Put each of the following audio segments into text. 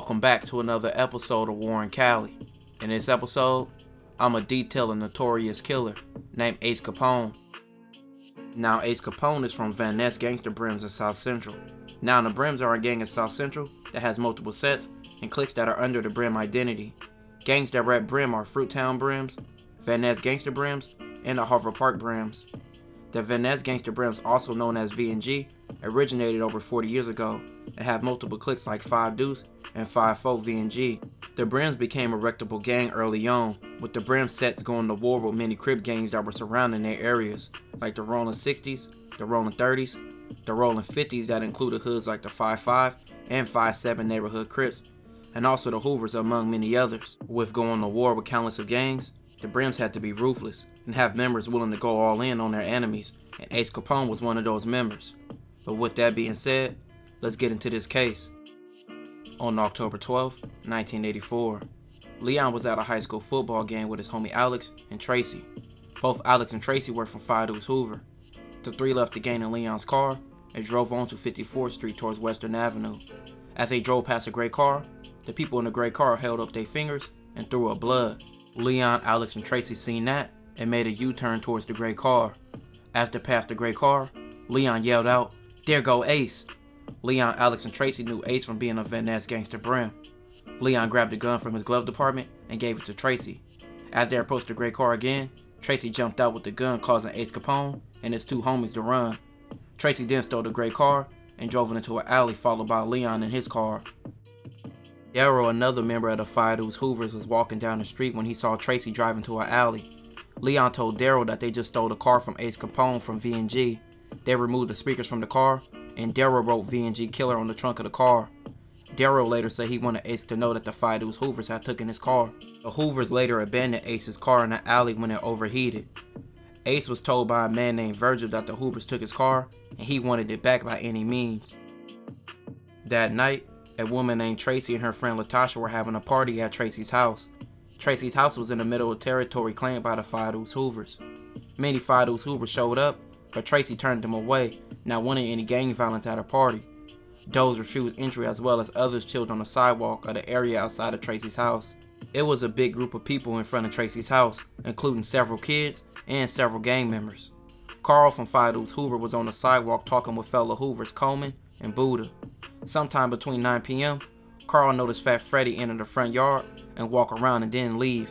Welcome back to another episode of War in Cali. In this episode, I'ma detail a notorious killer named Ace Capone. Now, Ace Capone is from Ness Gangster Brims in South Central. Now, the Brims are a gang in South Central that has multiple sets and cliques that are under the Brim identity. Gangs that rep Brim are Fruittown Brims, Ness Gangster Brims, and the Hoover Park Brims. The Ness Gangster Brims, also known as V&G, originated over 40 years ago and have multiple cliques like 5 Deuce and 5-4 V&G. The Brims became a reputable gang early on, with the Brim sets going to war with many Crip gangs that were surrounding their areas, like the Rolling 60s, the Rolling 30s, the Rolling 50s that included hoods like the 5-5 and 5-7 neighborhood Crips, and also the Hoovers among many others. With going to war with countless of gangs, the Brims had to be ruthless and have members willing to go all in on their enemies, and Ace Capone was one of those members. But with that being said, let's get into this case. On October 12, 1984, Leon was at a high school football game with his homie Alex and Tracy. Both Alex and Tracy were from 5 Deuce Hoover. The three left the gang in Leon's car and drove on to 54th Street towards Western Avenue. As they drove past a gray car, the people in the gray car held up their fingers and threw up blood. Leon, Alex, and Tracy seen that and made a U-turn towards the gray car. As they passed the gray car, Leon yelled out, "There go Ace!" Leon, Alex, and Tracy knew Ace from being a Ness Gangster Brim. Leon grabbed a gun from his glove department and gave it to Tracy. As they approached the gray car again, Tracy jumped out with the gun, causing Ace Capone and his two homies to run. Tracy then stole the gray car and drove it into an alley, followed by Leon in his car. Darryl, another member of the 5 Deuce Hoovers, was walking down the street when he saw Tracy drive into an alley. Leon told Darryl that they just stole the car from Ace Capone from V&G. They removed the speakers from the car, and Darryl wrote V&G Killer on the trunk of the car. Darryl later said he wanted Ace to know that the 5 Deuce Hoovers had taken his car. The Hoovers later abandoned Ace's car in the alley when it overheated. Ace was told by a man named Virgil that the Hoovers took his car, and he wanted it back by any means. That night, a woman named Tracy and her friend Latasha were having a party at Tracy's house. Tracy's house was in the middle of territory claimed by the 5 Deuce Hoovers. Many 5 Deuce Hoovers showed up, but Tracy turned them away, not wanting any gang violence at her party. Those refused entry, as well as others chilled on the sidewalk of the area outside of Tracy's house. It was a big group of people in front of Tracy's house, including several kids and several gang members. Carl from 5 Deuce Hoover was on the sidewalk talking with fellow Hoovers Coleman and Buddha. Sometime between 9 p.m., Carl noticed Fat Freddy enter the front yard and walk around and then leave.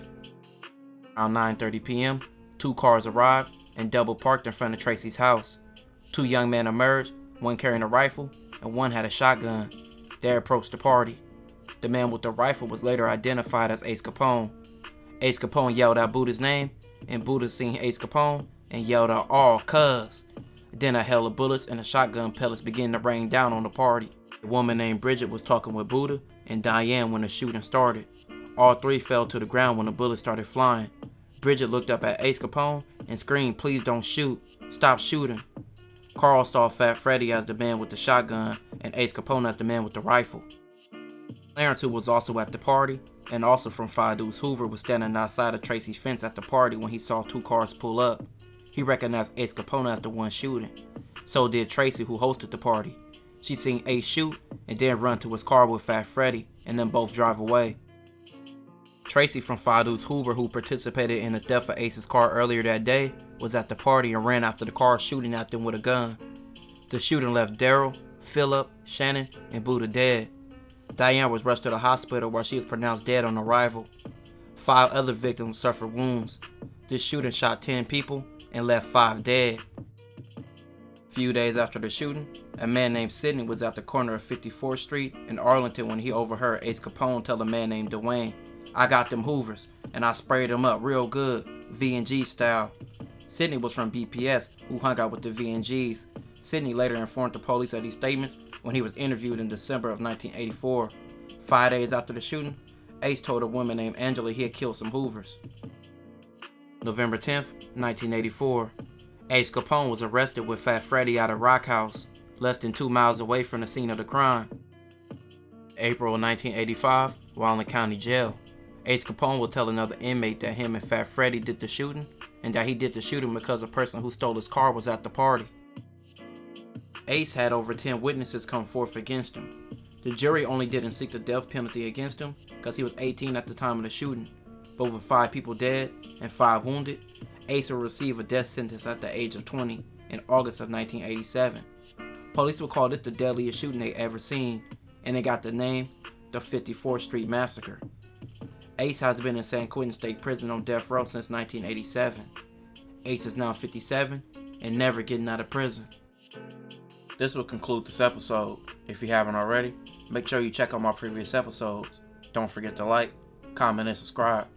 Around 9:30 p.m., 2 cars arrived and double parked in front of Tracy's house. 2 young men emerged, one carrying a rifle and one had a shotgun. They approached the party. The man with the rifle was later identified as Ace Capone. Ace Capone yelled out Buddha's name, and Buddha seen Ace Capone and yelled out, "All cuz." Then a hail of bullets and the shotgun pellets began to rain down on the party. A woman named Bridget was talking with Buddha and Diane when the shooting started. All three fell to the ground when the bullets started flying. Bridget looked up at Ace Capone and screamed, "Please don't shoot. Stop shooting." Carl saw Fat Freddy as the man with the shotgun and Ace Capone as the man with the rifle. Clarence, who was also at the party and also from 5 Deuce Hoover, was standing outside of Tracy's fence at the party when he saw 2 cars pull up. He recognized Ace Capone as the one shooting. So did Tracy, who hosted the party. She seen Ace shoot and then run to his car with Fat Freddy and then both drive away. Tracy from 5 Deuce Hoover, who participated in the theft of Ace's car earlier that day, was at the party and ran after the car, shooting at them with a gun. The shooting left Darryl, Phillip, Shannon, and Buddha dead. Diane was rushed to the hospital where she was pronounced dead on arrival. 5 other victims suffered wounds. This shooting shot 10 people and left 5 dead. A few days after the shooting, a man named Sidney was at the corner of 54th Street in Arlington when he overheard Ace Capone tell a man named Dwayne, "I got them Hoovers, and I sprayed them up real good, V&G style." Sidney was from BPS, who hung out with the V&Gs. Sidney later informed the police of these statements when he was interviewed in December of 1984. 5 days after the shooting, Ace told a woman named Angela he had killed some Hoovers. November 10th, 1984, Ace Capone was arrested with Fat Freddy out of Rock House, less than 2 miles away from the scene of the crime. April 1985, while in the county jail, Ace Capone will tell another inmate that him and Fat Freddy did the shooting, and that he did the shooting because the person who stole his car was at the party. Ace had over 10 witnesses come forth against him. The jury only didn't seek the death penalty against him because he was 18 at the time of the shooting. But with 5 people dead and 5 wounded, Ace will receive a death sentence at the age of 20 in August of 1987. Police would call this the deadliest shooting they ever seen, and it got the name the 54th Street Massacre. Ace has been in San Quentin State Prison on death row since 1987. Ace is now 57 and never getting out of prison. This will conclude this episode. If you haven't already, make sure you check out my previous episodes. Don't forget to like, comment, and subscribe.